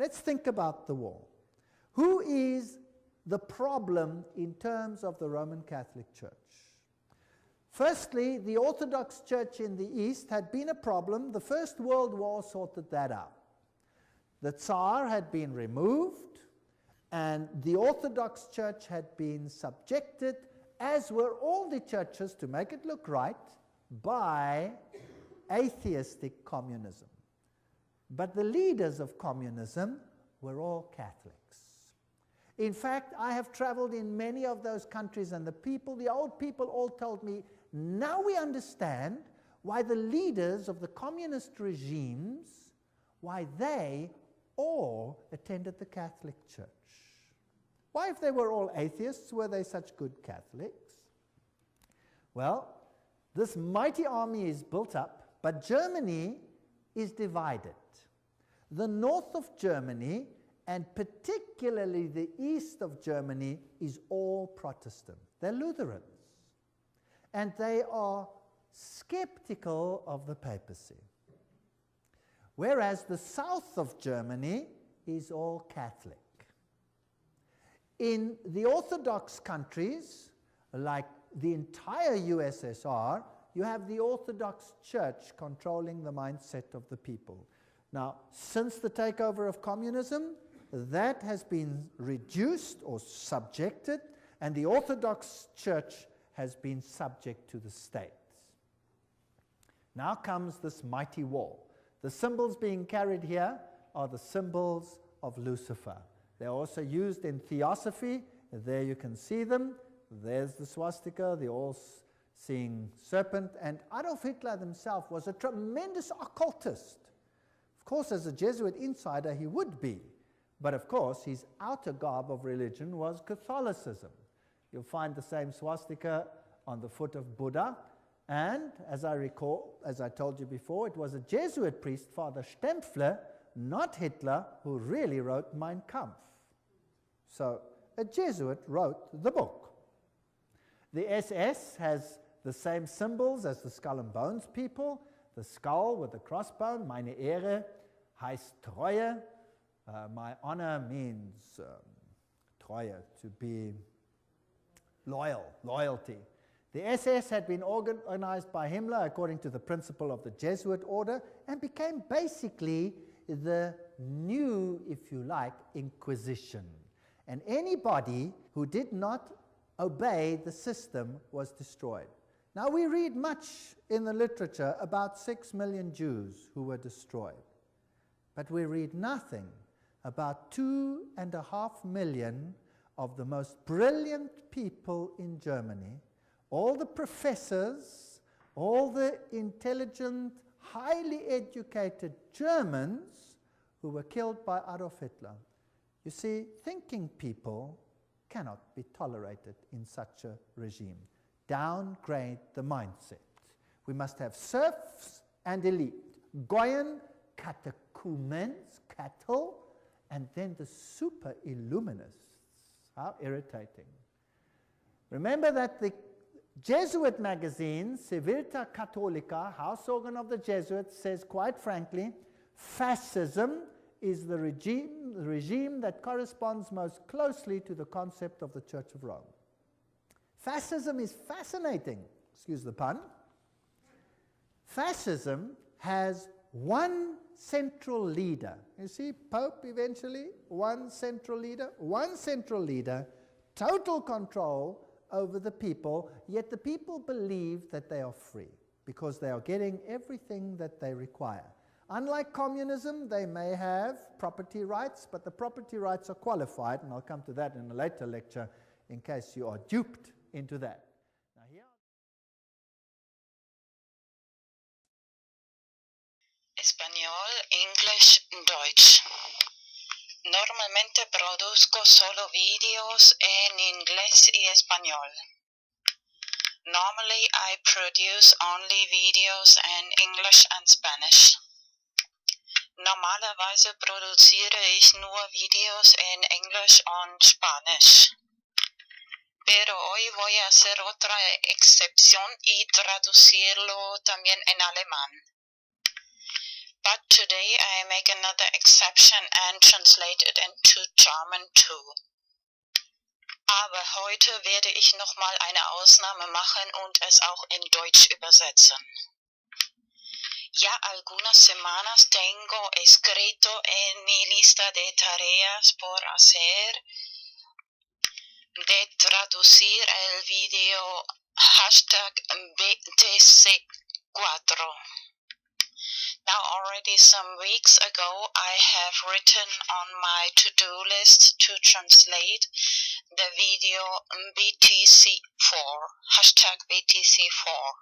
Let's think about the war. Who is the problem in terms of the Roman Catholic Church? Firstly, the Orthodox Church in the East had been a problem. The First World War sorted that out. The Tsar had been removed, and the Orthodox Church had been subjected, as were all the churches, to make it look right, by atheistic communism. But the leaders of communism were all Catholics. In fact, I have traveled in many of those countries, and the old people all told me, now we understand why the leaders of the communist regimes, why they all attended the Catholic Church. Why, if they were all atheists, were they such good Catholics? Well, this mighty army is built up, but Germany is divided. The north of Germany, and particularly the east of Germany, is all Protestant. They're Lutherans. And they are skeptical of the papacy. Whereas the south of Germany is all Catholic. In the Orthodox countries, like the entire USSR, you have the Orthodox Church controlling the mindset of the people. Now, since the takeover of communism, that has been reduced or subjected, and the Orthodox Church has been subject to the states. Now comes this mighty war. The symbols being carried here are the symbols of Lucifer. They're also used in theosophy. There you can see them. There's the swastika, the all-seeing serpent. And Adolf Hitler himself was a tremendous occultist. Of course, as a Jesuit insider, he would be. But of course, his outer garb of religion was Catholicism. You'll find the same swastika on the foot of Buddha. And as I recall, as I told you before, it was a Jesuit priest, Father Stempfler, not Hitler, who really wrote Mein Kampf. So a Jesuit wrote the book. The SS has the same symbols as the Skull and Bones people. The skull with the crossbone, meine Ehre, heißt Treue. My honor means Treue, to be loyal, loyalty. The SS had been organized by Himmler according to the principle of the Jesuit order and became basically the new, if you like, Inquisition. And anybody who did not obey the system was destroyed. Now we read much in the literature about 6 million Jews who were destroyed. But we read nothing about 2.5 million of the most brilliant people in Germany, all the professors, all the intelligent, highly educated Germans who were killed by Adolf Hitler. You see, thinking people cannot be tolerated in such a regime. Downgrade the mindset. We must have serfs and elite, Goyen, catechumens, cattle, and then the super illuminists. How irritating. Remember that the Jesuit magazine, Civiltà Cattolica, house organ of the Jesuits, says quite frankly, fascism is the regime that corresponds most closely to the concept of the Church of Rome. Fascism is fascinating, excuse the pun. Fascism has one central leader. You see, Pope eventually, one central leader, total control over the people, yet the people believe that they are free because they are getting everything that they require. Unlike communism, they may have property rights, but the property rights are qualified, and I'll come to that in a later lecture in case you are duped into that. Now here Español, English, Deutsch. Normalmente produzco solo videos en inglés y español. Normally I produce only videos in English and Spanish. Normalerweise produziere ich nur Videos en English und Spanish. Pero hoy voy a hacer otra excepción y traducirlo también en alemán. But today I make another exception and translate it into German too. Aber heute werde ich nochmal eine Ausnahme machen und es auch in Deutsch übersetzen. Ya algunas semanas tengo escrito en mi lista de tareas por hacer de traducir el video #BTC4. Now already some weeks ago I have written on my to-do list to translate the video BTC4, #BTC4.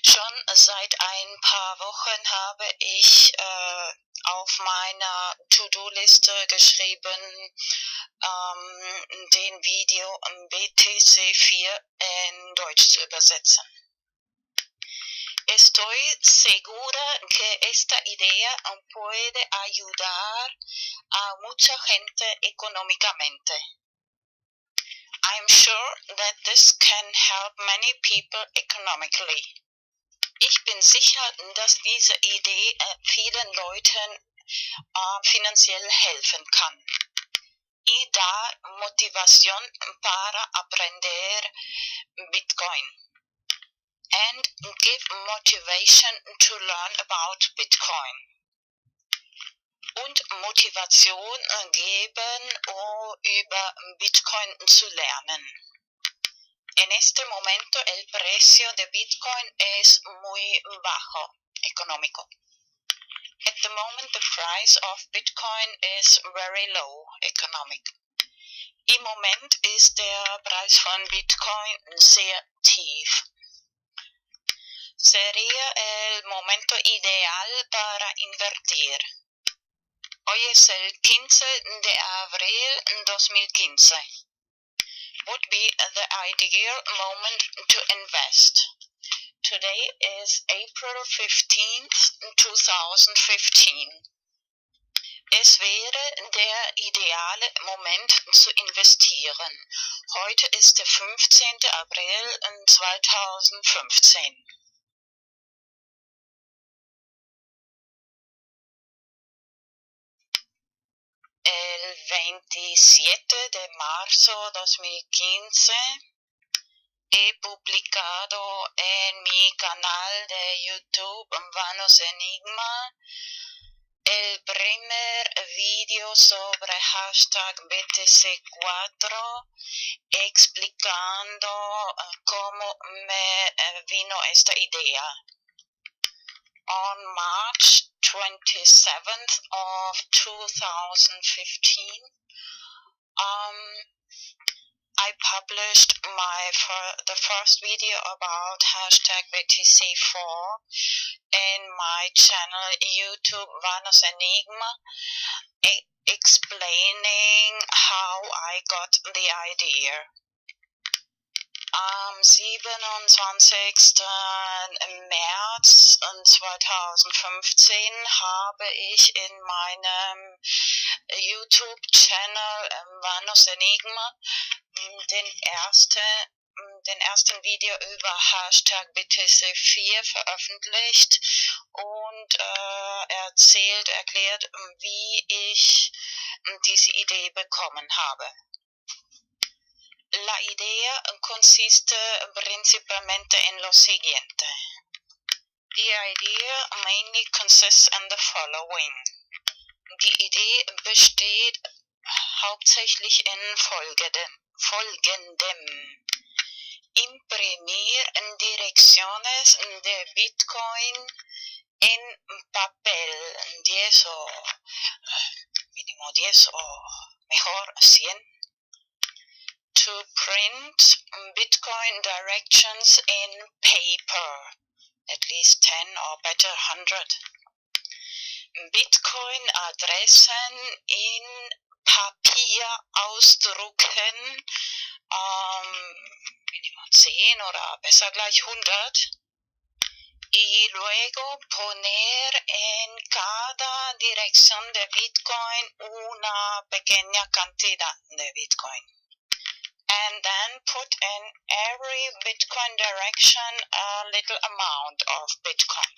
Schon seit ein paar Wochen habe ich auf meiner To-Do-Liste geschrieben, den Video BTC4 in Deutsch zu übersetzen. Estoy segura que esta idea puede ayudar a mucha gente económicamente. I'm sure that this can help many people economically. Ich bin sicher, dass diese Idee vielen Leuten finanziell helfen kann. Y da motivación para aprender Bitcoin. And give motivation to learn about Bitcoin. Und Motivation geben, über Bitcoin zu lernen. En este momento el precio de Bitcoin es muy bajo, económico. At the moment the price of Bitcoin is very low, economic. Im Moment ist der Preis von Bitcoin sehr tief. Sería el momento ideal para invertir. Hoy es el 15 de abril 2015. Would be the ideal moment to invest. Today is April 15th, 2015. Es wäre der ideale Moment zu investieren. Heute ist der 15. April 2015. El 27 de marzo 2015 he publicado en mi canal de YouTube Vanos Enigma el primer video sobre #BTC4 explicando cómo me vino esta idea. On March 27th of 2015, I published the first video about #BTC4 in my channel YouTube Vanos Enigma, explaining how I got the idea. Am 27. März 2015 habe ich in meinem YouTube-Channel Vanos Enigma den ersten Video über #BTC4 veröffentlicht und erklärt, wie ich diese Idee bekommen habe. La idea consiste principalmente en lo siguiente. The idea mainly consists in the following. Die Idee besteht hauptsächlich in folgendem. Imprimir direcciones de Bitcoin en papel, 10 o mínimo 10 o mejor 100. To print Bitcoin directions in paper, at least 10 or better 100. Bitcoin Adressen in Papier ausdrucken, mínimo 10 oder besser gleich 100. Y luego poner en cada dirección de Bitcoin una pequeña cantidad de Bitcoin. And then put in every Bitcoin direction a little amount of Bitcoin.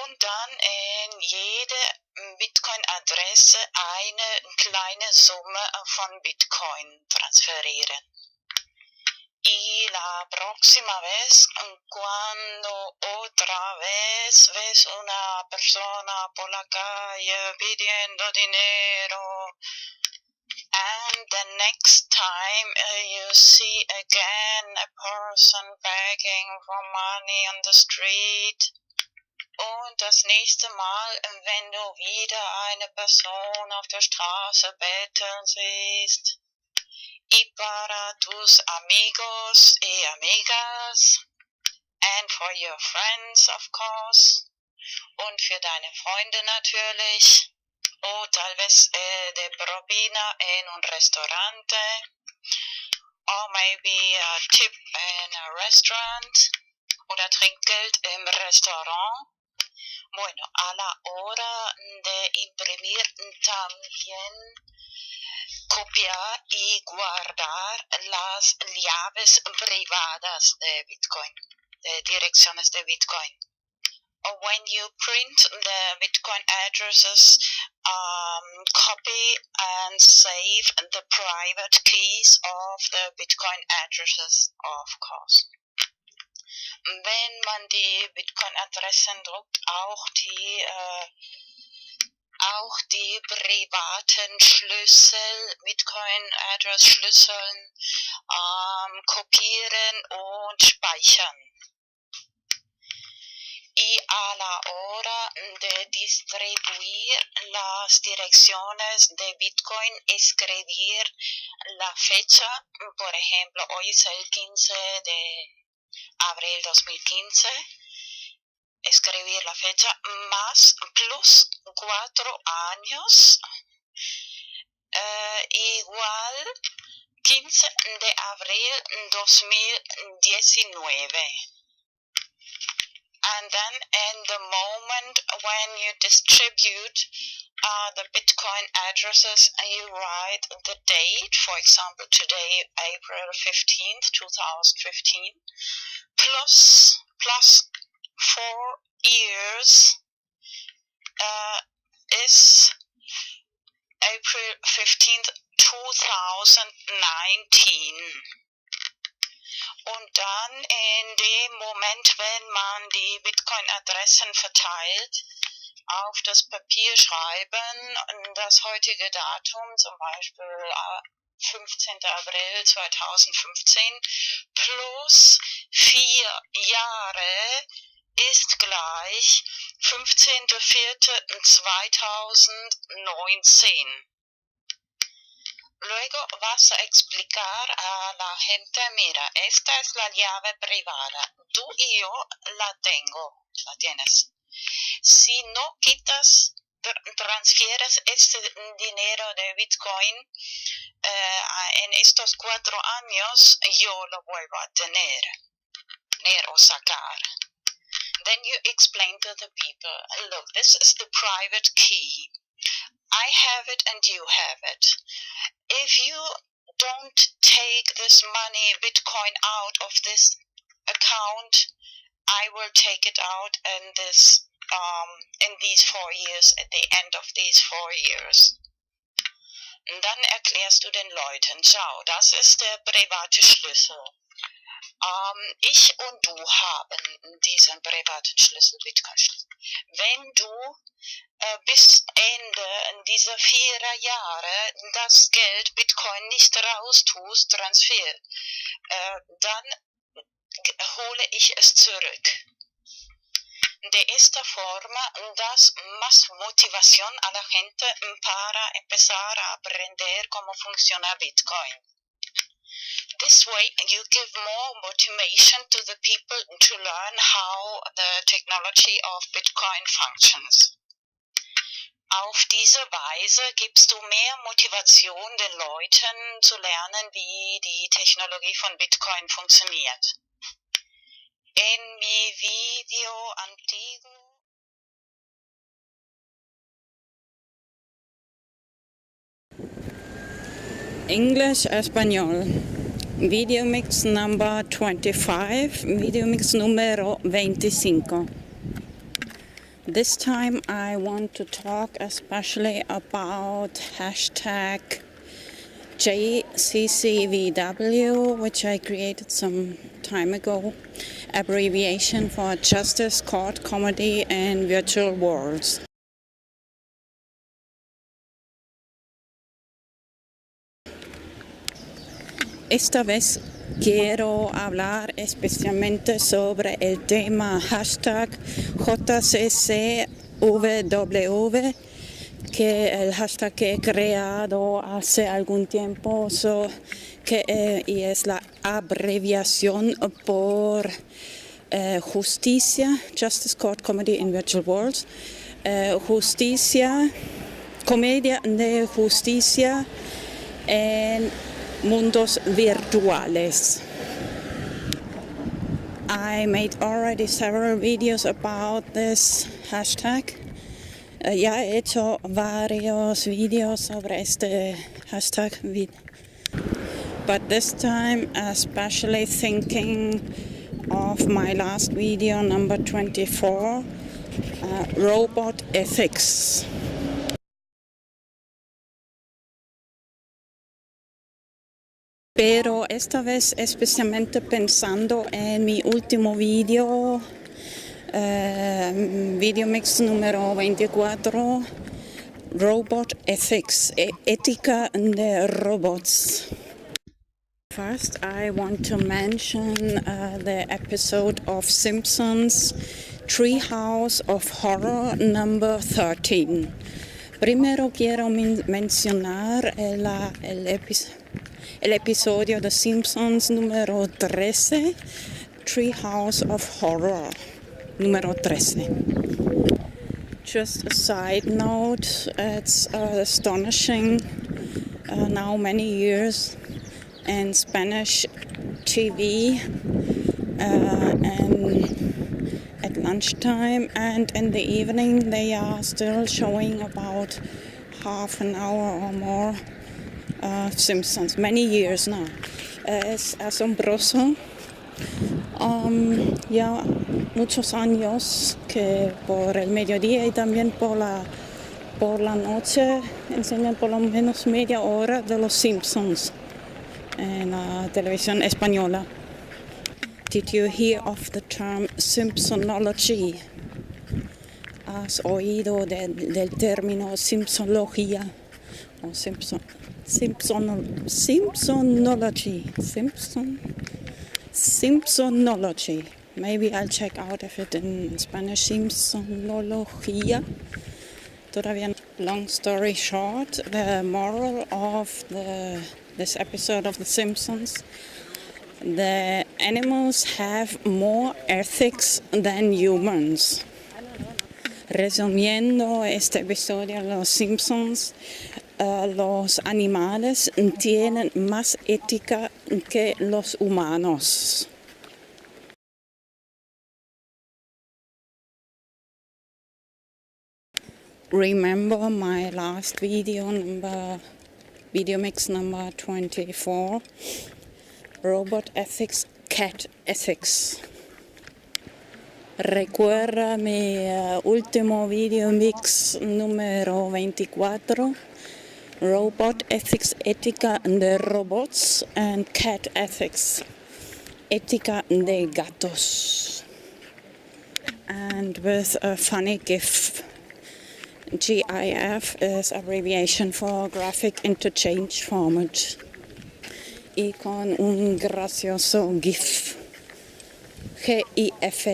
und dann in jede Bitcoin-Adresse eine kleine Summe von Bitcoin transferieren. Y la próxima vez, cuando otra vez ves una persona por la calle pidiendo dinero, and the next time you see again a person begging for money on the street, und das nächste Mal, wenn du wieder eine Person auf der Straße betteln siehst, y para tus amigos y amigas, and for your friends of course, und für deine Freunde natürlich, o tal vez de propina en un restaurante, or maybe a tip in a restaurant, oder Trinkgeld im Restaurant. Bueno, a la hora de imprimir también copiar y guardar las llaves privadas de Bitcoin, de direcciones de Bitcoin. When you print the Bitcoin addresses, copy and save the private keys of the Bitcoin addresses, of course. Wenn man die Bitcoin-Adressen druckt, auch die privaten Schlüssel, Bitcoin-Address-Schlüsseln kopieren und speichern. Y a la hora de distribuir las direcciones de Bitcoin, escribir la fecha, por ejemplo, hoy es el 15 de abril 2015, escribir la fecha más plus 4 años, igual 15 de abril 2019. And then in the moment when you distribute the Bitcoin addresses, you write the date, for example today April 15th, 2015, plus 4 years is April 15th, 2019. Und dann in dem Moment, wenn man die Bitcoin-Adressen verteilt, auf das Papier schreiben, das heutige Datum, zum Beispiel 15. April 2015, plus 4 Jahre ist gleich 15.04.2019. Luego vas a explicar a la gente, mira, esta es la llave privada, tú y yo la tienes. Si no quitas, transfieres este dinero de Bitcoin en estos 4 años, yo lo vuelvo a tener o sacar. Then you explain to the people, look, this is the private key. I have it and you have it. If you don't take this money, Bitcoin, out of this account, I will take it out in these 4 years, at the end of these 4 years. Und dann erklärst du den Leuten, schau, das ist der private Schlüssel. Ich und du haben diesen privaten Schlüssel, Bitcoin-Schlüssel. Wenn du bis Ende dieser 4 Jahre das Geld Bitcoin nicht raustust, Transfer, dann hole ich es zurück. De esta forma das más motivación a la gente para empezar a aprender cómo funciona Bitcoin. This way you give more motivation to the people to learn how the technology of Bitcoin functions. Auf diese Weise gibst du mehr Motivation den Leuten zu lernen, wie die Technologie von Bitcoin funktioniert. En mi video antiguo English, Español. VideoMix number 25, VideoMix número 25. This time I want to talk especially about hashtag JCCVW, which I created some time ago, abbreviation for Justice, Court, Comedy and Virtual Worlds. Esta vez quiero hablar especialmente sobre el tema hashtag JCCVW, que el hashtag que he creado hace algún tiempo, y es la abreviación por justicia, Justice, Court, Comedy in Virtual Worlds, comedia de justicia en mundos virtuales. I made already several videos about this hashtag. Ya he hecho varios videos sobre este hashtag, but this time especially thinking of my last video, number 24, robot ethics. Pero esta vez especialmente pensando en mi último video, VideoMix número 24, Robot Ethics, ética de robots. First, I want to mention the episode of Simpsons, Treehouse of Horror number 13. Primero quiero mencionar el episodio de Simpsons número 13, Treehouse of Horror, número 13. Just a side note, it's astonishing now many years in Spanish TV and at lunchtime and in the evening they are still showing about half an hour or more Simpsons, many years now. Es asombroso. Ya muchos años que por el mediodía y también por la noche enseñan por lo menos media hora de los Simpsons en la televisión española. Did you hear of the term Simpsonology? ¿Has oído del término Simpsonología o Simpsonology. Maybe I'll check out if it in Spanish, Simpsonología. Todavía. Long story short, the moral of this episode of The Simpsons, the animals have more ethics than humans. Resumiendo este episodio de Los Simpsons, los animales tienen más ética que los humanos. Remember my last video, VideoMix number 24, Robot Ethics, Cat Ethics. Recuerda mi último VideoMix número 24, Robot Ethics, ética de robots, and Cat Ethics, ética de gatos. And with a funny GIF. GIF is abbreviation for Graphic Interchange Format. Y con un gracioso GIF. GIF.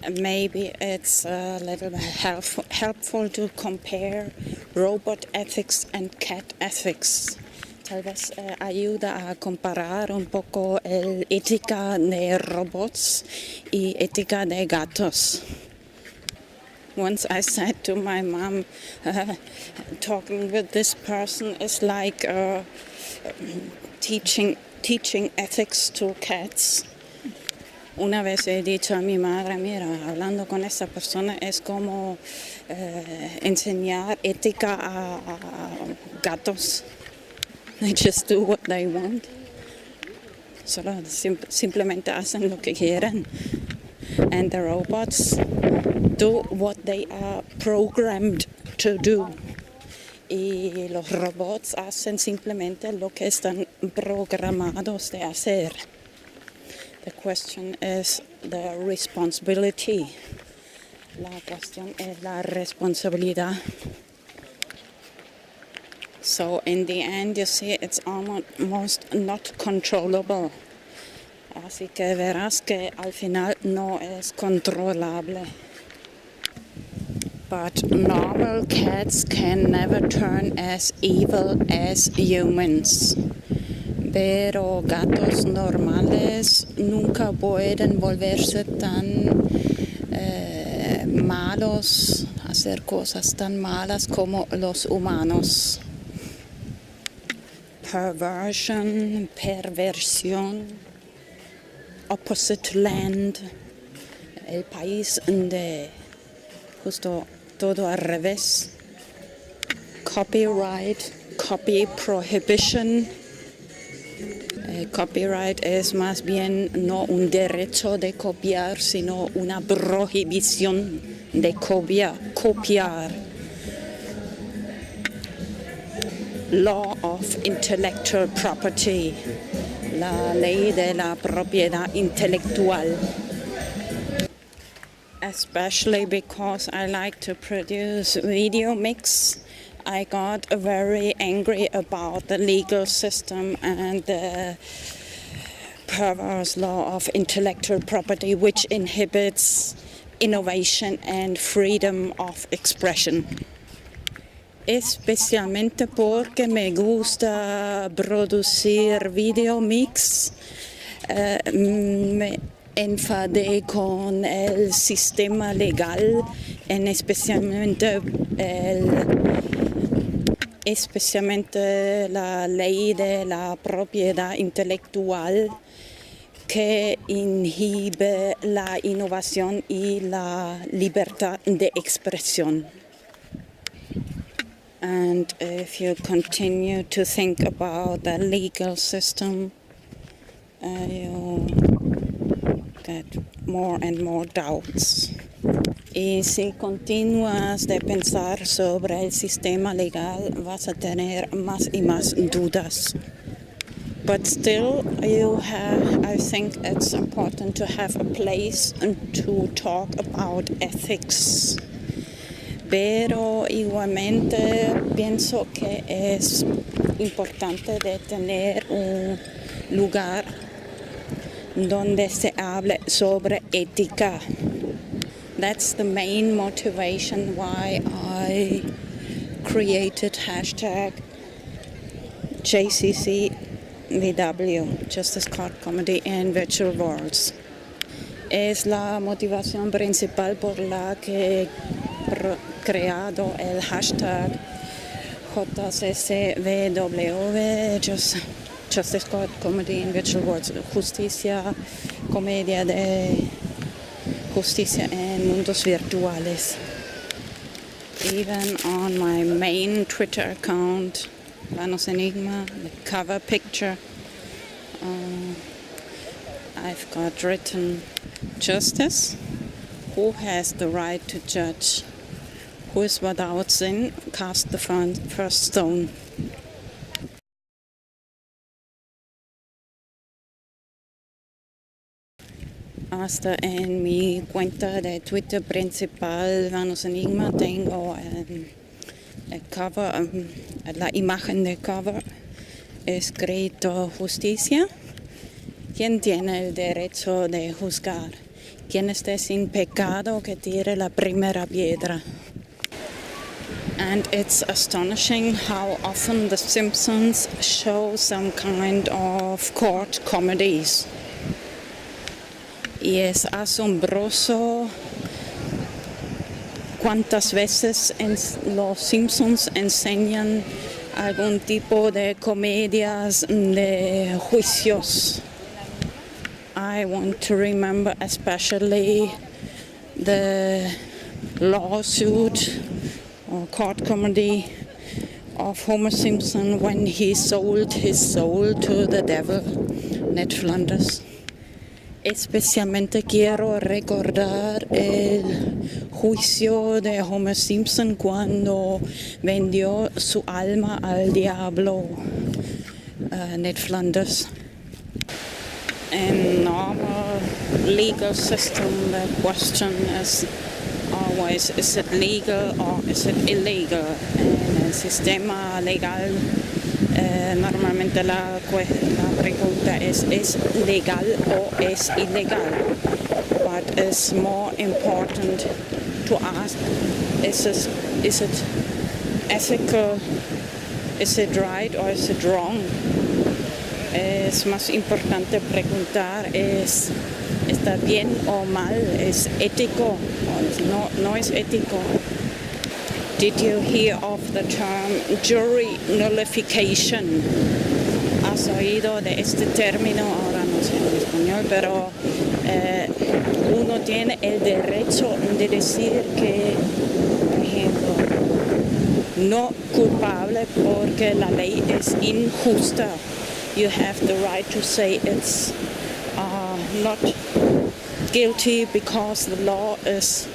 Maybe it's a little helpful to compare robot ethics and cat ethics. Tal vez ayuda a comparar un poco el ética de robots y ética de gatos. Once I said to my mom, talking with this person is like teaching ethics to cats. Una vez he dicho a mi madre, mira, hablando con esa persona es como enseñar ética a gatos. They just do what they want. Solo simplemente hacen lo que quieren. And the robots, do what they are programmed to do. Y los robots hacen simplemente lo que están programados de hacer. The question is the responsibility. La cuestión es la responsabilidad. So in the end, you see, it's almost not controllable. Así que verás que al final no es controlable. But normal cats can never turn as evil as humans. Pero gatos normales nunca pueden volverse tan malos, hacer cosas tan malas como los humanos. Perversión, opposite land, el país de justo todo al revés. Copyright, copy prohibition. Copyright es más bien no un derecho de copiar, sino una prohibición de copiar. Law of intellectual property, la ley de la propiedad intelectual. Especially because I like to produce VideoMix, I got very angry about the legal system and the perverse law of intellectual property, which inhibits innovation and freedom of expression. Especialmente porque me gusta producir VideoMix, me enfadé con el sistema legal, especialmente la ley de la propiedad intelectual que inhibe la innovación y la libertad de expresión. And if you continue to think about the legal system, you get more and more doubts. Y si continúas de pensar sobre el sistema legal, vas a tener más y más dudas. But still, I think it's important to have a place to talk about ethics. Pero igualmente pienso que es importante de tener un lugar donde se hable sobre ética. That's the main motivation why I created hashtag JCCVW, Justice, Court, Comedy and Virtual Worlds. Es la motivación principal por la que he creado el hashtag JCCVW, Justice, Court, Comedy and Virtual Worlds, justicia, comedia de justicia en mundos virtuales. Even on my main Twitter account, Vanos Enigma, the cover picture, I've got written, Justice, who has the right to judge? Who is without sin, cast the first stone. Hasta en mi cuenta de Twitter principal, Vanos Enigma, tengo el cover, la imagen de cover, escrito justicia. ¿Quién tiene el derecho de juzgar? Quien esté sin pecado, que tire la primera piedra. And it's astonishing how often The Simpsons show some kind of court comedies. Y es asombroso cuántas veces los Simpsons enseñan algún tipo de comedias de juicios. I want to remember especially the lawsuit or court comedy of Homer Simpson when he sold his soul to the devil, Ned Flanders. Especialmente quiero recordar el juicio de Homer Simpson cuando vendió su alma al diablo, Ned Flanders. In normal legal system, the question is always, is it legal or is it illegal? En el sistema legal, normalmente la pregunta es legal o es ilegal? But it's more important to ask, is it ethical, is it right or is it wrong? Es más importante preguntar, ¿está bien o mal? ¿Es ético o no es ético? Did you hear of the term jury nullification? ¿Has oído de este término? Ahora no sé en español, pero uno tiene el derecho de decir que, por ejemplo, no culpable porque la ley es injusta. You have the right to say it's not guilty because the law is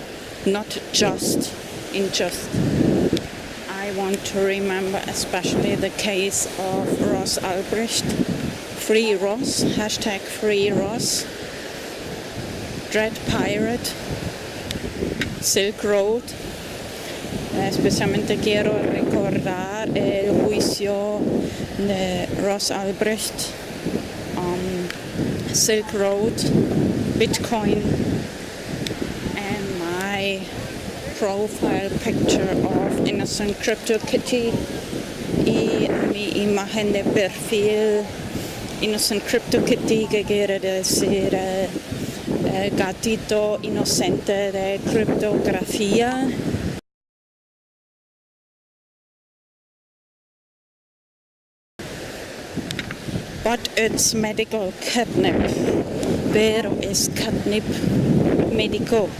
not just, unjust. I want to remember especially the case of Ross Albrecht, Free Ross, hashtag Free Ross, Dread Pirate, Silk Road. Especialmente quiero recordar el juicio de Ross Albrecht, Silk Road, Bitcoin, and my profile picture of Innocent Crypto Kitty y mi imagen de perfil Innocent Crypto Kitty, que quiere decir gatito inocente de criptografía. But it's medical catnip. Pero es catnip médico.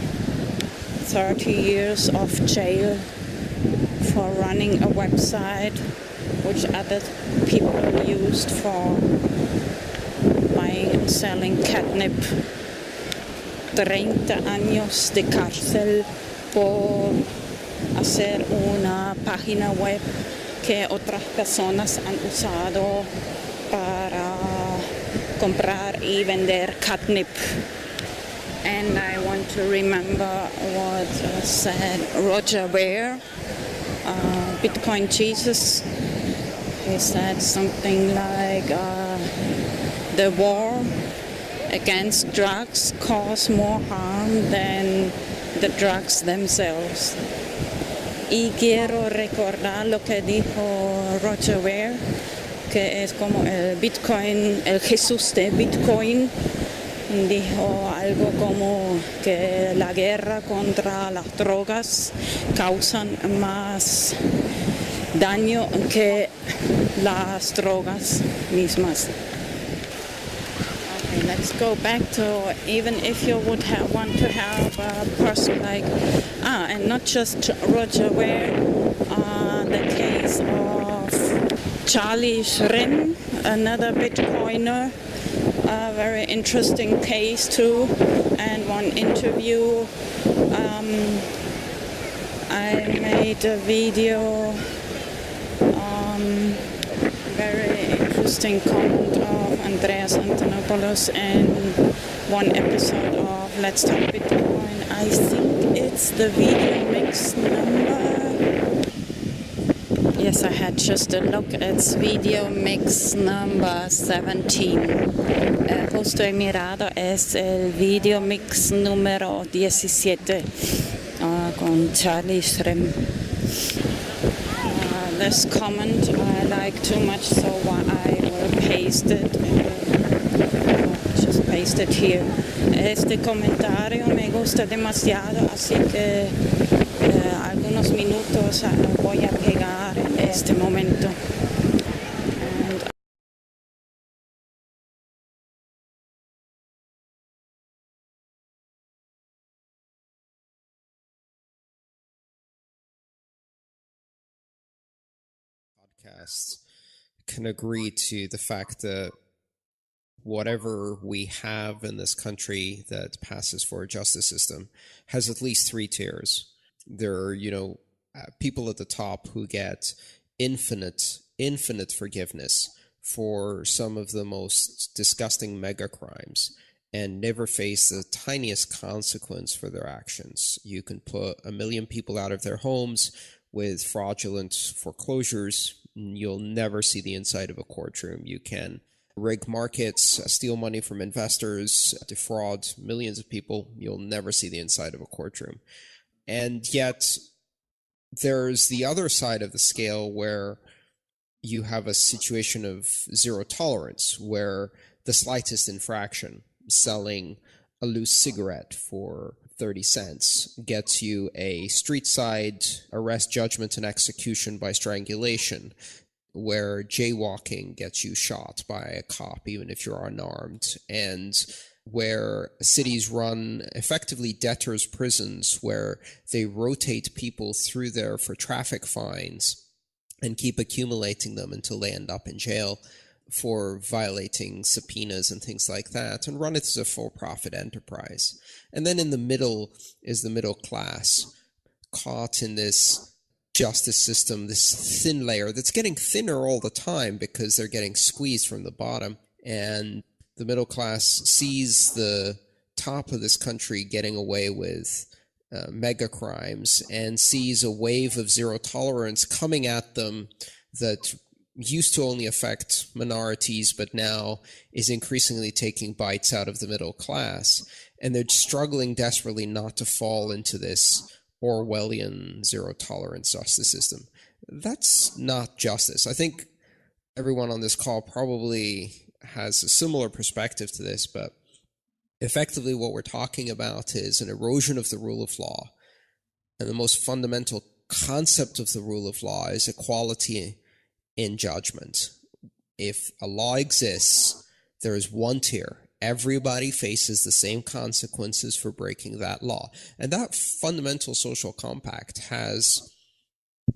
30 years of jail for running a website which other people used for buying and selling catnip. 30 años de cárcel por hacer una página web que otras personas han usado para comprar y vender catnip. And I want to remember what said Roger Ver, Bitcoin Jesus. He said something like, the war against drugs cause more harm than the drugs themselves. Y quiero recordar lo que dijo Roger Ver, que es como el Bitcoin, el Jesús de Bitcoin. Dijo algo como que la guerra contra las drogas causan más daño que las drogas mismas. Okay, let's go back to, even if you would want to have a person like, and not just Roger Ver, the case of Charlie Schrim, another Bitcoiner. A very interesting case too, and one interview I made a video, very interesting comment of Andreas Antonopoulos in one episode of Let's Talk Bitcoin. I think it's the VideoMix number. Yes, I had just a look. It's VideoMix number 17. Justo he mirado, es el VideoMix número 17 con Charlie Schrim. This comment I like too much, so I will paste it. Just paste it here. Este comentario me gusta demasiado, así que algunos minutos voy a pegar en este momento. Podcasts can agree to the fact that whatever we have in this country that passes for a justice system has at least 3 tiers. There are, people at the top who get infinite forgiveness for some of the most disgusting mega crimes and never face the tiniest consequence for their actions. You can put 1 million people out of their homes with fraudulent foreclosures. You'll never see the inside of a courtroom. You can rig markets, steal money from investors, defraud millions of people. You'll never see the inside of a courtroom. And yet there's the other side of the scale where you have a situation of zero tolerance, where the slightest infraction, selling a loose cigarette for 30 cents, gets you a street side arrest, judgment, and execution by strangulation, where jaywalking gets you shot by a cop even if you're unarmed, and where cities run effectively debtors' prisons where they rotate people through there for traffic fines and keep accumulating them until they end up in jail for violating subpoenas and things like that, and run it as a for-profit enterprise. And then in the middle is the middle class, caught in this justice system, this thin layer that's getting thinner all the time because they're getting squeezed from the bottom. And the middle class sees the top of this country getting away with mega crimes and sees a wave of zero tolerance coming at them that used to only affect minorities, but now is increasingly taking bites out of the middle class. And they're struggling desperately not to fall into this Orwellian zero tolerance justice system. That's not justice. I think everyone on this call probably has a similar perspective to this, but effectively what we're talking about is an erosion of the rule of law. And the most fundamental concept of the rule of law is equality in judgment. If a law exists, there is one tier. Everybody faces the same consequences for breaking that law. And that fundamental social compact has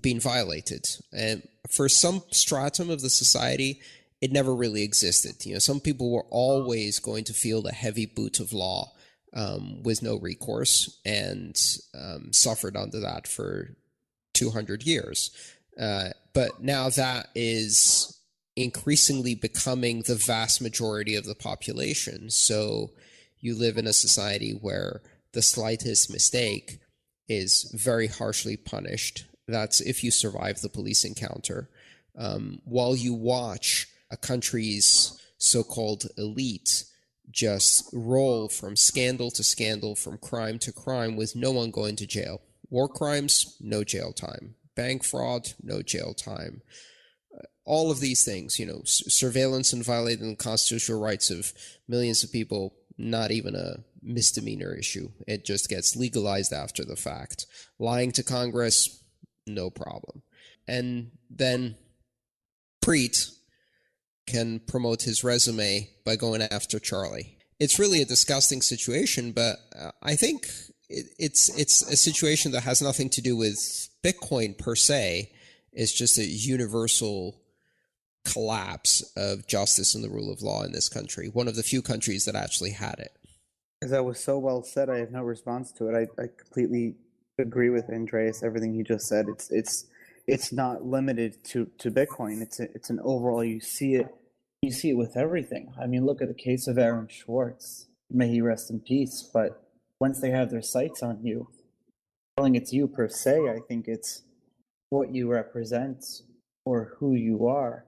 been violated. And for some stratum of the society, it never really existed. Some people were always going to feel the heavy boot of law with no recourse, and suffered under that for 200 years. But now that is increasingly becoming the vast majority of the population. So you live in a society where the slightest mistake is very harshly punished. That's if you survive the police encounter. While you watch a country's so-called elite just roll from scandal to scandal, from crime to crime, with no one going to jail. War crimes, no jail time. Bank fraud, no jail time. All of these things, surveillance and violating the constitutional rights of millions of people, not even a misdemeanor issue. It just gets legalized after the fact. Lying to Congress, no problem. And then Preet can promote his resume by going after Charlie. It's really a disgusting situation, but I think it's a situation that has nothing to do with Bitcoin per se. It's just a universal collapse of justice and the rule of law in this country. One of the few countries that actually had it. That was so well said. I have no response to it. I completely agree with Andreas. Everything he just said. It's not limited to Bitcoin. It's an overall. You see it with everything. I mean, look at the case of Aaron Schwartz. May he rest in peace. But once they have their sights on you, telling it's you per se, I think it's what you represent or who you are.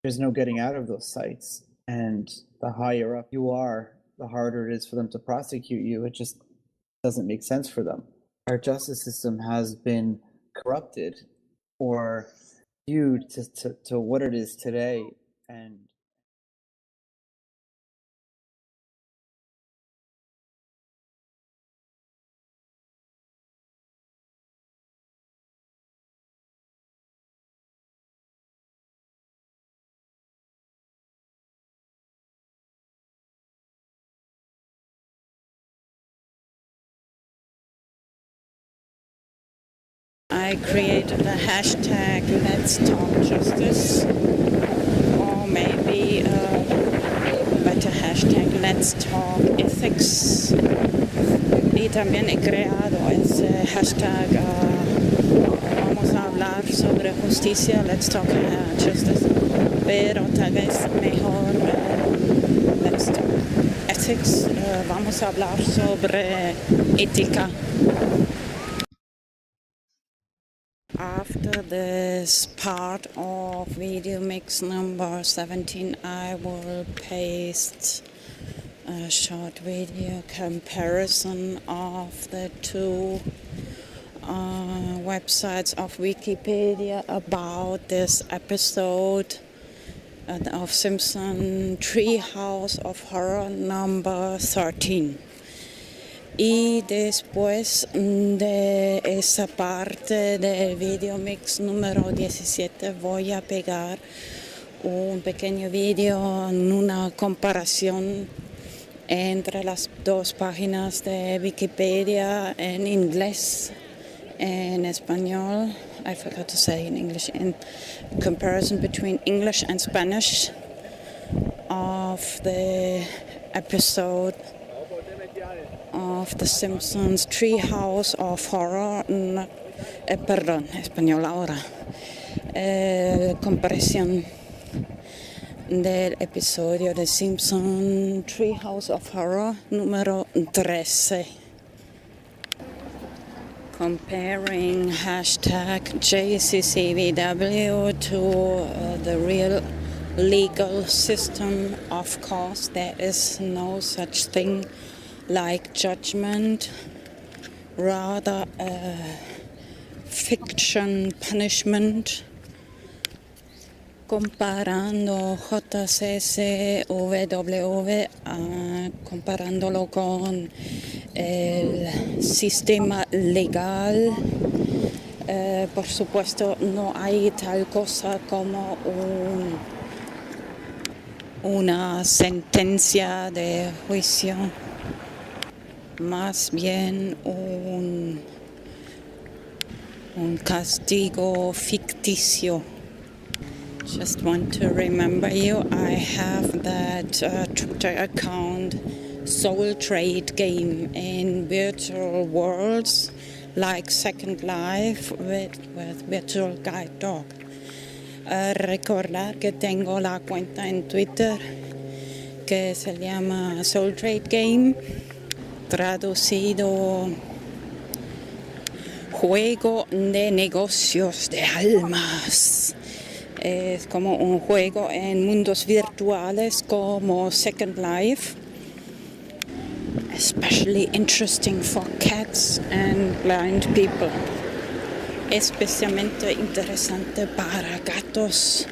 There's no getting out of those sights. And the higher up you are, the harder it is for them to prosecute you. It just doesn't make sense for them. Our justice system has been corrupted or viewed to what it is today. And I created a hashtag Let's Talk Justice. maybe better hashtag Let's Talk Ethics. Y también he creado ese hashtag vamos a hablar sobre justicia, Let's Talk Justice, pero tal vez mejor Let's Talk Ethics, vamos a hablar sobre ética. After this part of VideoMix number 17, I will paste a short video comparison of the two websites of Wikipedia about this episode of Simpson Treehouse of Horror number 13. Y después de esa parte del VideoMix número 17 voy a pegar un pequeño video en una comparación entre las dos páginas de Wikipedia en inglés, en español. I forgot to say in English. In comparison between English and Spanish of the episode of The Simpsons Treehouse of Horror, perdón, español ahora, comparación del episodio de Simpsons Treehouse of Horror número 13. Comparing hashtag JCCVW to the real legal system, of course, there is no such thing like judgment, rather fiction punishment. Comparando JCCVW, comparándolo con el sistema legal, por supuesto no hay tal cosa como una sentencia de juicio, más bien un castigo ficticio. Just want to remember you, I have that Twitter account Soul Trade Game in virtual worlds like Second Life with Virtual Guide Dog. Recordar que tengo la cuenta en Twitter que se llama Soul Trade Game, traducido juego de negocios de almas. Es como un juego en mundos virtuales como Second Life, especially interesting for cats and blind people. Especialmente interesante para gatos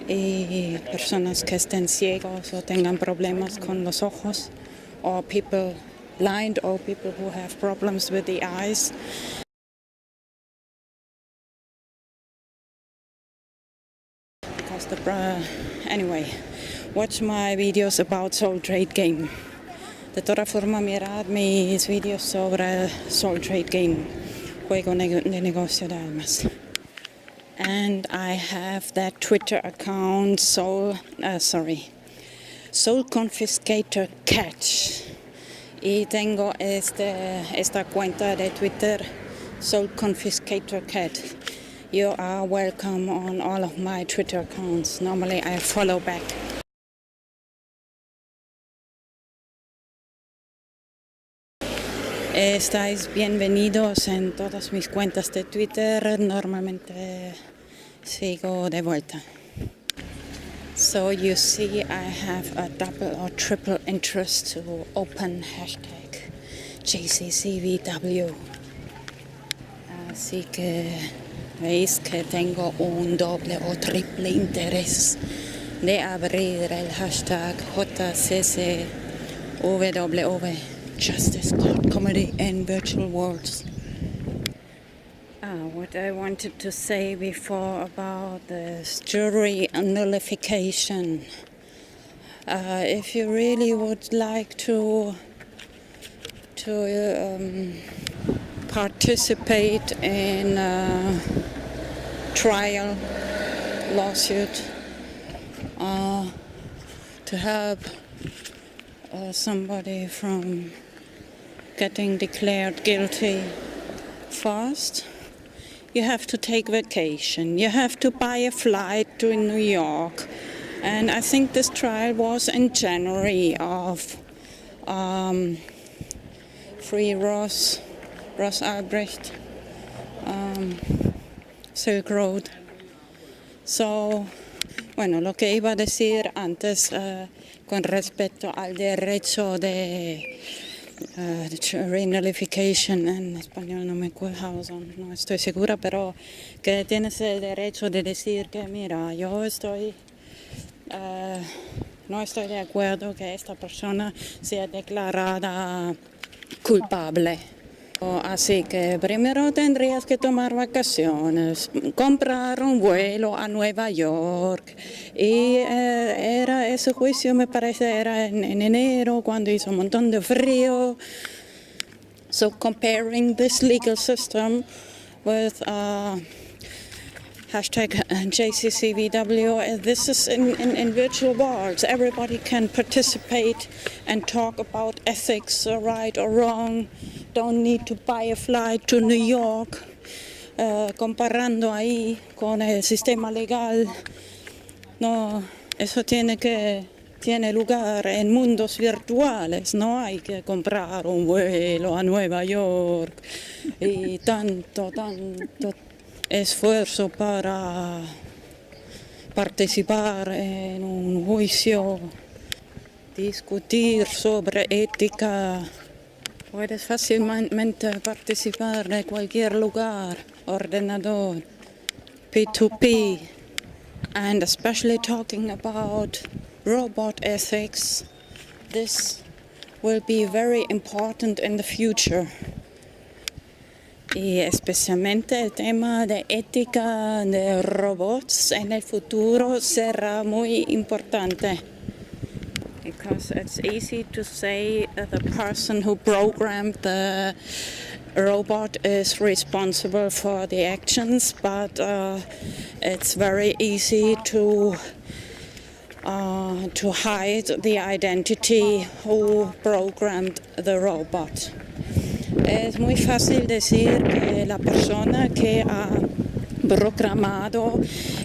y personas que estén ciegos o tengan problemas con los ojos, or people blind or people who have problems with the eyes. Anyway, watch my videos about Soul Trade Game. De toda forma, mirad mis videos sobre Soul Trade Game, juego de negocio de almas. And I have that Twitter account, Soul Confiscator Cat. Y tengo esta cuenta de Twitter, Soul Confiscator Cat. You are welcome on all of my Twitter accounts. Normally I follow back. Estáis bienvenidos en todas mis cuentas de Twitter. Normalmente sigo de vuelta. So you see I have a double or triple interest to open hashtag JCCVW. Así que veis que tengo un doble o triple interés de abrir el hashtag JCCVW, Justice, Cloud Comedy in Virtual Worlds. What I wanted to say before about this jury nullification. If you really would like to participate in a trial lawsuit to help somebody from getting declared guilty fast, you have to take vacation. You have to buy a flight to New York. And I think this trial was in January of Free Ross Albrecht, Silk Road. So, bueno, lo que iba a decir antes con respecto al derecho de renullification, en español no me acuerdo, no estoy segura, pero que tienes el derecho de decir que mira, yo no estoy de acuerdo que esta persona sea declarada culpable. Así que primero tendrías que tomar vacaciones, comprar un vuelo a Nueva York. Y ese juicio me parece era en enero, cuando hizo un montón de frío. So comparing this legal system with hashtag JCCVW, this is in virtual worlds. Everybody can participate and talk about ethics, right or wrong. Don't need to buy a flight to New York. Comparando ahí con el sistema legal. No, eso tiene lugar en mundos virtuales. No hay que comprar un vuelo a Nueva York y tanto esfuerzo para participar en un juicio, discutir sobre ética. Puedes fácilmente participar de cualquier lugar, ordenador, P2P, and especially talking about robot ethics. This will be very important in the future. Y especialmente el tema de ética de robots en el futuro será muy importante. Because it's easy to say the person who programmed the robot is responsible for the actions, but it's very easy to hide the identity who programmed the robot. Es muy fácil decir que la persona que ha programado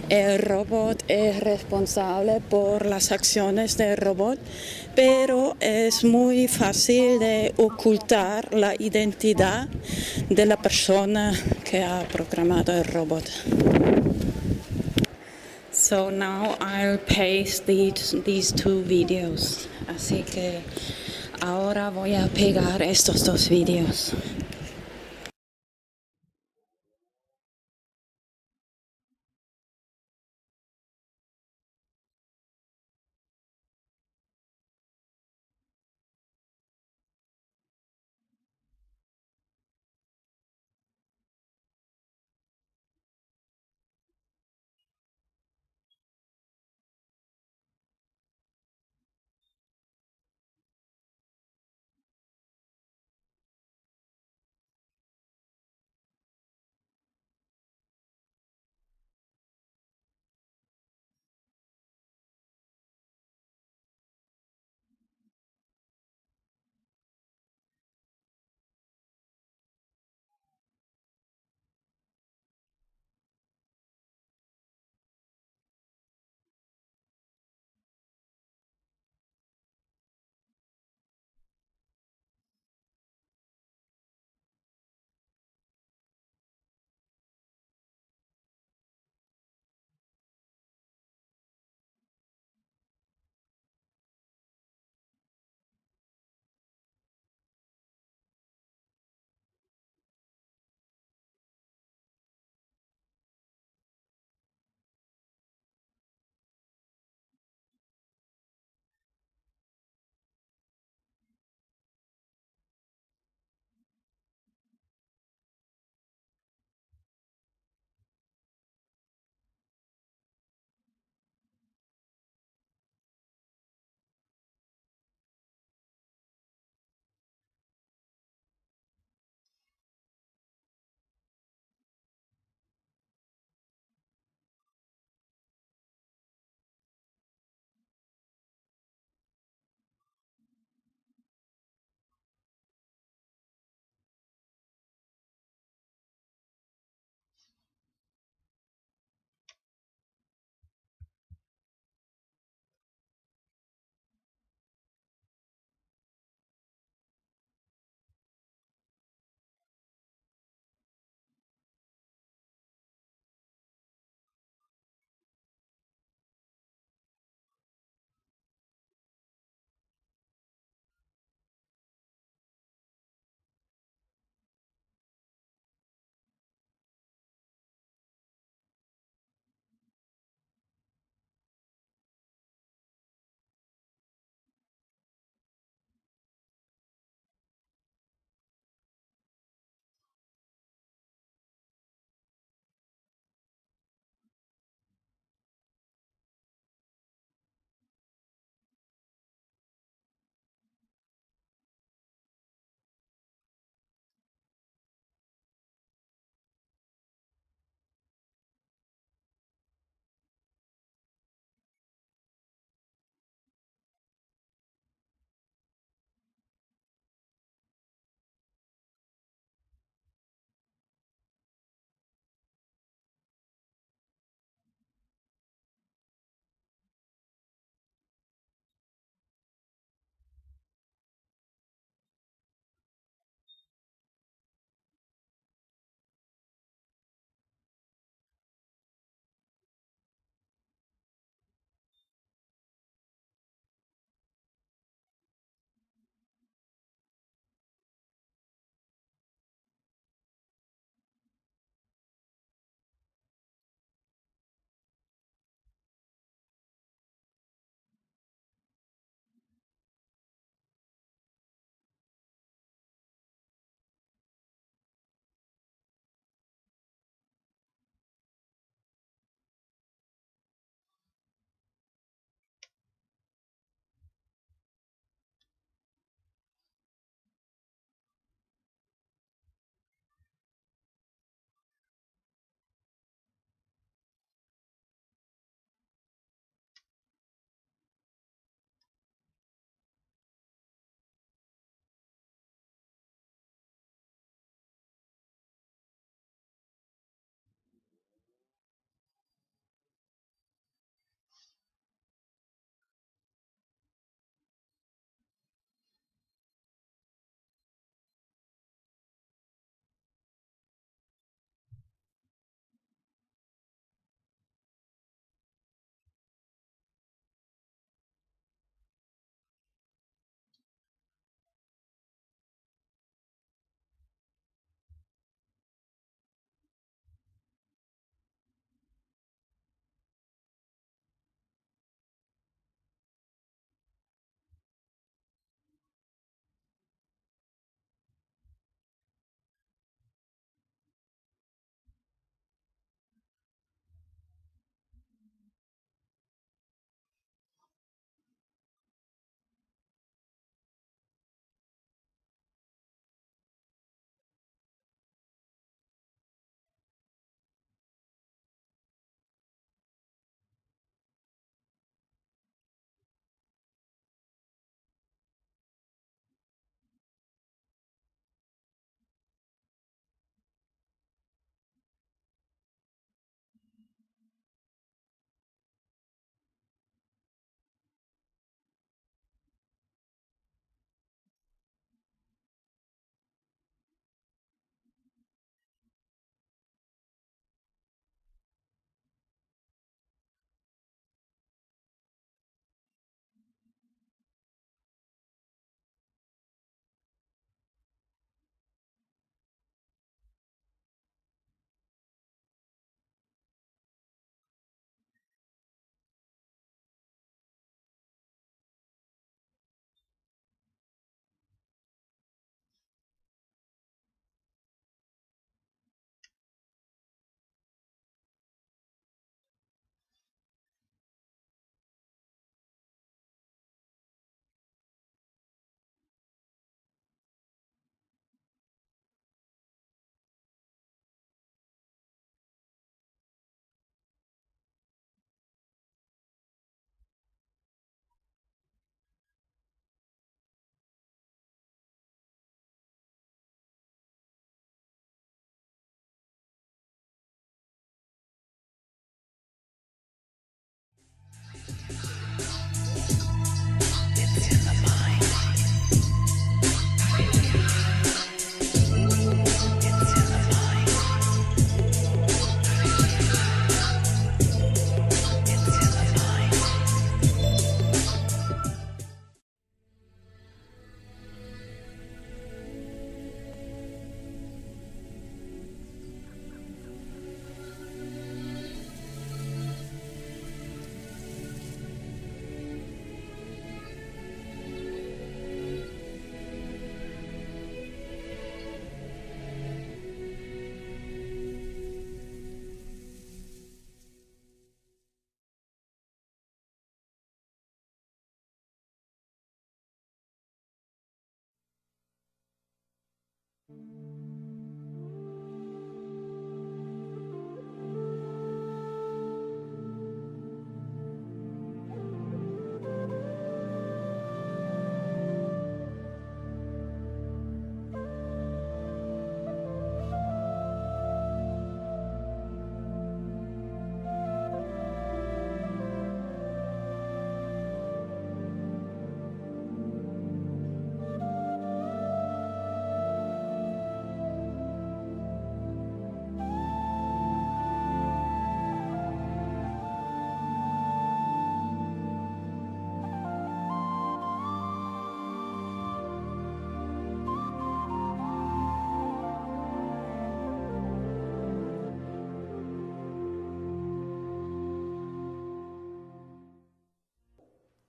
el robot es responsable por las acciones del robot, pero es muy fácil de ocultar la identidad de la persona que ha programado el robot. So now I'll paste these two videos. Así que ahora voy a pegar estos dos videos.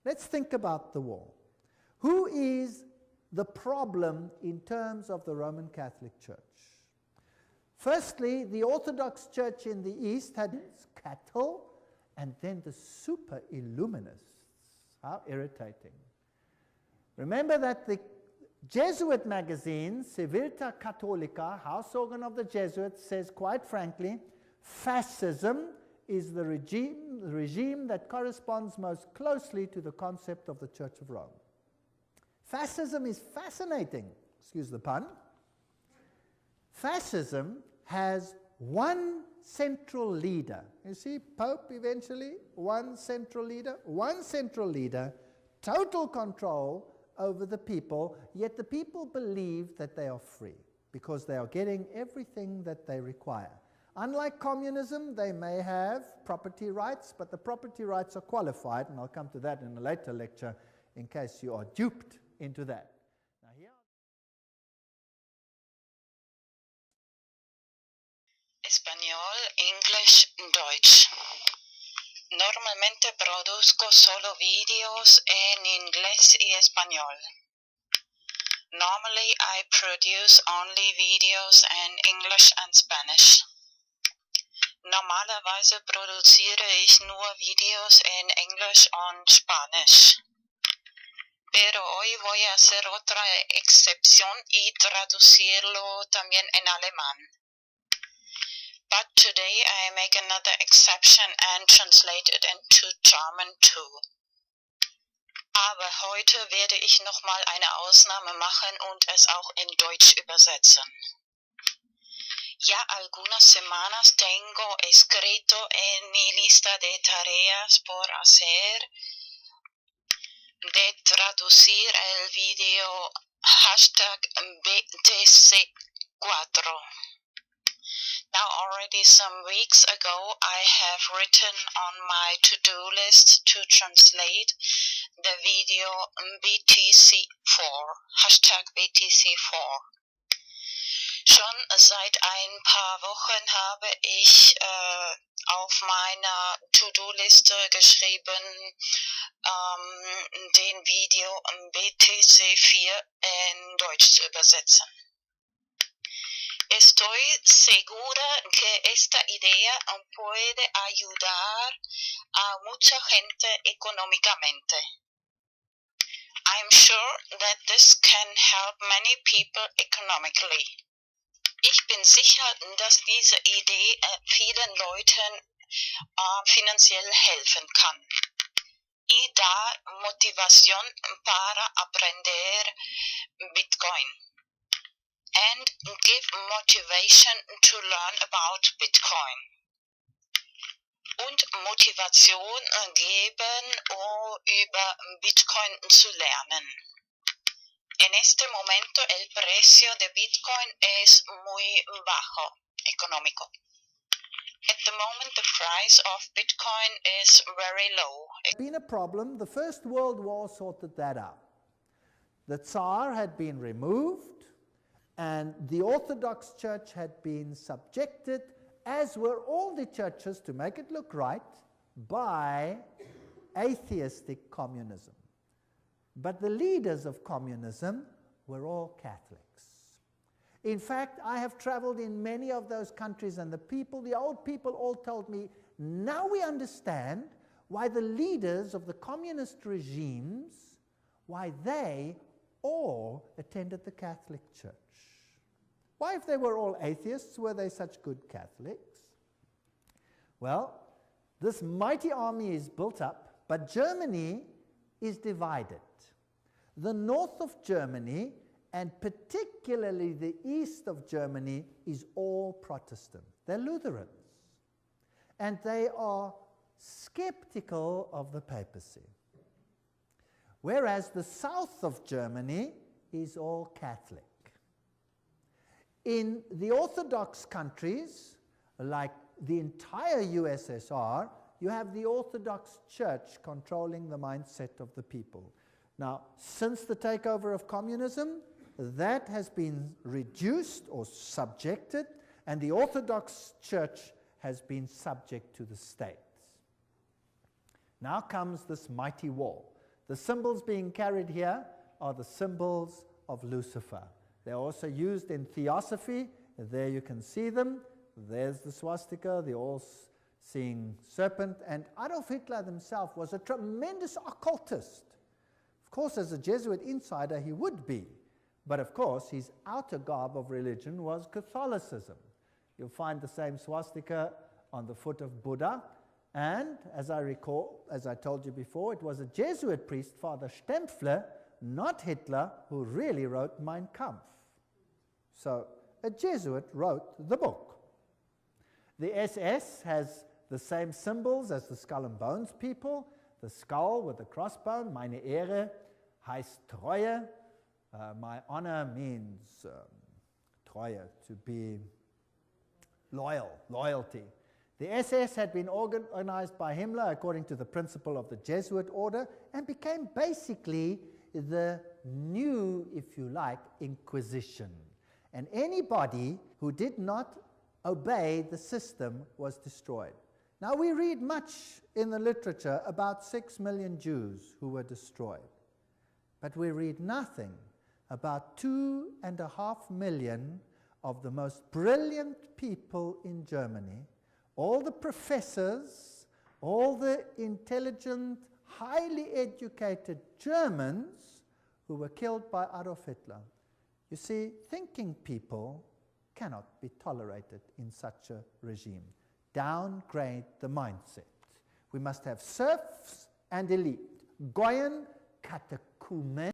let's think about the wall. Who is the problem in terms of the Roman Catholic Church? Firstly, the Orthodox Church in the East had its cattle, and then the super Illuminists. How irritating. Remember that the Jesuit magazine, Civiltà Cattolica, house organ of the Jesuits, says quite frankly, fascism is the regime that corresponds most closely to the concept of the Church of Rome. Fascism is fascinating, excuse the pun. Fascism has one central leader. You see, Pope eventually, one central leader, total control over the people, yet the people believe that they are free because they are getting everything that they require. Unlike communism, they may have property rights, but the property rights are qualified, and I'll come to that in a later lecture in case you are duped into that. Now here Español, English, Deutsch. Normalmente produzco solo videos en inglés y español. Normally I produce only videos in English and Spanish. Normalerweise produziere ich nur Videos en English und Spanish. Pero hoy voy a hacer otra excepción y traducirlo también en alemán. But today I make another exception and translate it into German too. Aber heute werde ich nochmal eine Ausnahme machen und es auch in Deutsch übersetzen. Ya algunas semanas tengo escrito en mi lista de tareas por hacer de traducir el video #BTC4. Now already some weeks ago I have written on my to-do list to translate the video BTC4, #BTC4. Schon seit ein paar Wochen habe ich auf meiner To-Do-Liste geschrieben, den Video BTC4 in Deutsch zu übersetzen. Estoy segura que esta idea puede ayudar a mucha gente económicamente. I'm sure that this can help many people economically. Ich bin sicher, dass diese Idee vielen Leuten finanziell helfen kann. Y da motivación para aprender Bitcoin. And give motivation to learn about Bitcoin. Und Motivation geben, um über Bitcoin zu lernen. En este momento el precio de Bitcoin es muy bajo, económico. At the moment the price of Bitcoin is very low. been a problem. The First World War sorted that out. The Tsar had been removed, and the Orthodox Church had been subjected, as were all the churches, to make it look right, by atheistic communism. But the leaders of communism were all Catholics. In fact, I have traveled in many of those countries, and the old people all told me, now we understand why the leaders of the communist regimes, why they all attended the Catholic Church. Why, if they were all atheists, were they such good Catholics? Well, this mighty army is built up, but Germany is divided. The north of Germany, and particularly the east of Germany, is all Protestant. They're Lutherans. And they are skeptical of the papacy. Whereas the south of Germany is all Catholic. In the Orthodox countries, like the entire USSR, you have the Orthodox Church controlling the mindset of the people. Now, since the takeover of communism, that has been reduced or subjected, and the Orthodox Church has been subject to the state. Now comes this mighty wall. The symbols being carried here are the symbols of Lucifer. They're also used in theosophy. There you can see them. There's the swastika, the all-seeing serpent. And Adolf Hitler himself was a tremendous occultist. Of course, as a Jesuit insider, he would be. But of course, his outer garb of religion was Catholicism. You'll find the same swastika on the foot of Buddha. And as I recall, as I told you before, it was a Jesuit priest, Father Stempfler, not Hitler, who really wrote Mein Kampf. So a Jesuit wrote the book. The SS has the same symbols as the Skull and Bones people. The skull with the crossbone, meine Ehre, heißt Treue. My honor means Treue, to be loyal, loyalty. The SS had been organized by Himmler according to the principle of the Jesuit order and became basically the new, if you like, Inquisition. And anybody who did not obey the system was destroyed. Now we read much in the literature about 6 million Jews who were destroyed. But we read nothing about 2.5 million of the most brilliant people in Germany, all the professors, all the intelligent, highly educated Germans who were killed by Adolf Hitler. You see, thinking people cannot be tolerated in such a regime. Downgrade the mindset. We must have serfs and elite. Goyen, Katechumen,